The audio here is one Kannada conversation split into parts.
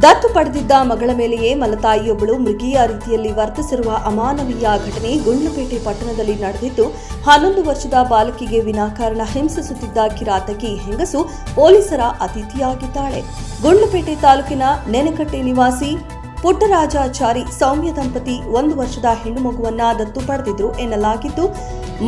ದತ್ತು ಪಡೆದಿದ್ದ ಮಗಳ ಮೇಲೆಯೇ ಮಲತಾಯಿಯೊಬ್ಬಳು ಮೃಗೀಯ ರೀತಿಯಲ್ಲಿ ವರ್ತಿಸಿರುವ ಅಮಾನವೀಯ ಘಟನೆ ಗುಂಡ್ಲುಪೇಟೆ ಪಟ್ಟಣದಲ್ಲಿ ನಡೆದಿದ್ದು 11 ವರ್ಷದ ಬಾಲಕಿಗೆ ವಿನಾಕಾರಣ ಹಿಂಸಿಸುತ್ತಿದ್ದ ಕಿರಾತಕಿ ಹೆಂಗಸು ಪೊಲೀಸರ ಅತಿಥಿಯಾಗಿದ್ದಾಳೆ. ಗುಂಡ್ಲುಪೇಟೆ ತಾಲೂಕಿನ ನೆನಕಟ್ಟೆ ನಿವಾಸಿ ಪುಟ್ಟರಾಜಾಚಾರಿ ಸೌಮ್ಯ ದಂಪತಿ 1 ವರ್ಷದ ಹೆಣ್ಣು ಮಗುವನ್ನ ದತ್ತು ಪಡೆದಿದ್ರು ಎನ್ನಲಾಗಿದ್ದು,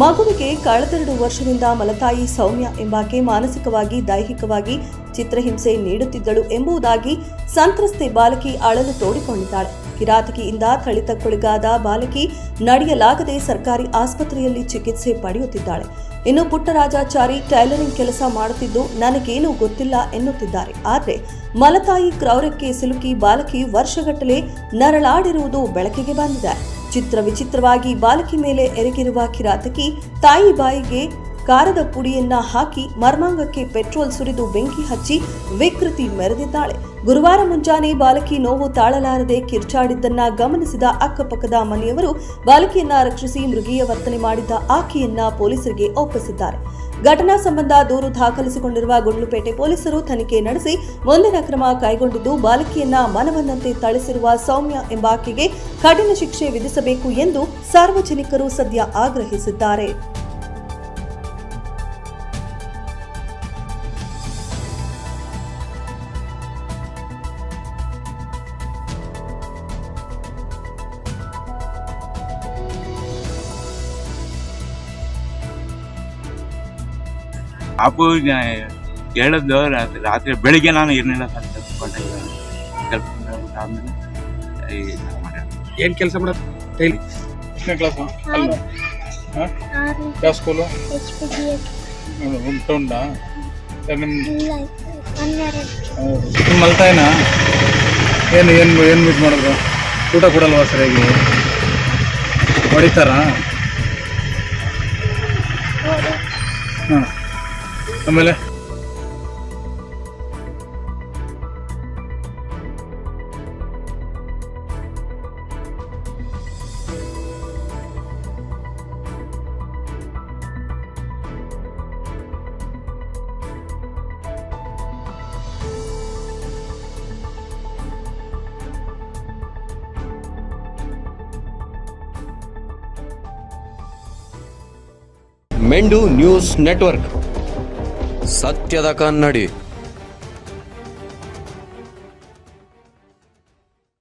ಮಗುವಿಗೆ ಕಳೆದ 2 ವರ್ಷದಿಂದ ಮಲತಾಯಿ ಸೌಮ್ಯ ಎಂಬಾಕೆ ಮಾನಸಿಕವಾಗಿ ದೈಹಿಕವಾಗಿ ಚಿತ್ರಹಿಂಸೆ ನೀಡುತ್ತಿದ್ದಳು ಎಂಬುದಾಗಿ ಸಂತ್ರಸ್ತೆ ಬಾಲಕಿ ಅಳಲು ತೋಡಿಕೊಂಡಿದ್ದಾಳೆ. ಕಿರಾತಕಿಯಿಂದ ಥಳಿತಕ್ಕೊಳಗಾದ ಬಾಲಕಿ ನಡೆಯಲಾಗದೆ ಸರ್ಕಾರಿ ಆಸ್ಪತ್ರೆಯಲ್ಲಿ ಚಿಕಿತ್ಸೆ ಪಡೆಯುತ್ತಿದ್ದಾಳೆ. ಇನ್ನು ಪುಟ್ಟರಾಜಾಚಾರಿ ಟೈಲರಿಂಗ್ ಕೆಲಸ ಮಾಡುತ್ತಿದ್ದು ನನಗೇನೂ ಗೊತ್ತಿಲ್ಲ ಎನ್ನುತ್ತಿದ್ದಾರೆ. ಆದರೆ ಮಲತಾಯಿ ಕ್ರೌರ್ಯಕ್ಕೆ ಸಿಲುಕಿ ಬಾಲಕಿ ವರ್ಷಗಟ್ಟಲೆ ನರಳಾಡಿರುವುದು ಬೆಳಕಿಗೆ ಬಂದಿದೆ. ವಿಚಿತ್ರವಾಗಿ ಬಾಲಕಿ ಮೇಲೆ ಎರಗಿರುವ ಕಿರಾತಕಿ ತಾಯಿ ಬಾಯಿಗೆ ಕಾರದ ಪುಡಿಯನ್ನ ಹಾಕಿ ಮರ್ಮಾಂಗಕ್ಕೆ ಪೆಟ್ರೋಲ್ ಸುರಿದು ಬೆಂಕಿ ಹಚ್ಚಿ ವಿಕೃತಿ ಮೆರೆದಿದ್ದಾಳೆ. ಗುರುವಾರ ಮುಂಜಾನೆ ಬಾಲಕಿ ನೋವು ತಾಳಲಾರದೆ ಕಿರ್ಚಾಡಿದ್ದನ್ನ ಗಮನಿಸಿದ ಅಕ್ಕಪಕ್ಕದ ಮನೆಯವರು ಬಾಲಕಿಯನ್ನ ರಕ್ಷಿಸಿ ಮೃಗೀಯ ವರ್ತನೆ ಮಾಡಿದ್ದ ಆಕೆಯನ್ನ ಪೊಲೀಸರಿಗೆ ಒಪ್ಪಿಸಿದ್ದಾರೆ. ಘಟನಾ ಸಂಬಂಧ ದೂರು ದಾಖಲಿಸಿಕೊಂಡಿರುವ ಗುಂಡ್ಲುಪೇಟೆ ಪೊಲೀಸರು ತನಿಖೆ ನಡೆಸಿ ಮುಂದಿನ ಕ್ರಮ ಕೈಗೊಂಡಿದ್ದು, ಬಾಲಕಿಯನ್ನ ಮನಬಂದಂತೆ ಥಳಿಸಿರುವ ಸೌಮ್ಯ ಎಂಬಾಕೆಗೆ ಕಠಿಣ ಶಿಕ್ಷೆ ವಿಧಿಸಬೇಕು ಎಂದು ಸಾರ್ವಜನಿಕರು ಸದ್ಯ ಆಗ್ರಹಿಸಿದ್ದಾರೆ. ಪಾಪು ಹೇಳಿದ್ದು ರಾತ್ರಿ ಬೆಳಿಗ್ಗೆ ನಾನು ಇರಲಿಲ್ಲ ಏನ್ ಕೆಲಸ ಮಾಡೋದು ಡೈಲಿ? ಎಷ್ಟನೇ ಕ್ಲಾಸ್? ಯಾವ ಸ್ಕೂಲು? ಉಂಟಾ ನಿಮ್ಮ ಮಲ್ತಾಯಿನ ಏನು ಏನು ಏನು ಮೀಟ್ ಮಾಡಿದ್ರು? ಊಟ ಕೊಡಲ್ವಾ ಸರಿಯಾಗಿ? ಹೊಡಿತಾರ? ಹಾಂ, ಆಮೇಲೆ ಮೆಂಡು ನ್ಯೂಸ್ ನೆಟ್ವರ್ಕ್, ಸತ್ಯದ ಕನ್ನಡಿ.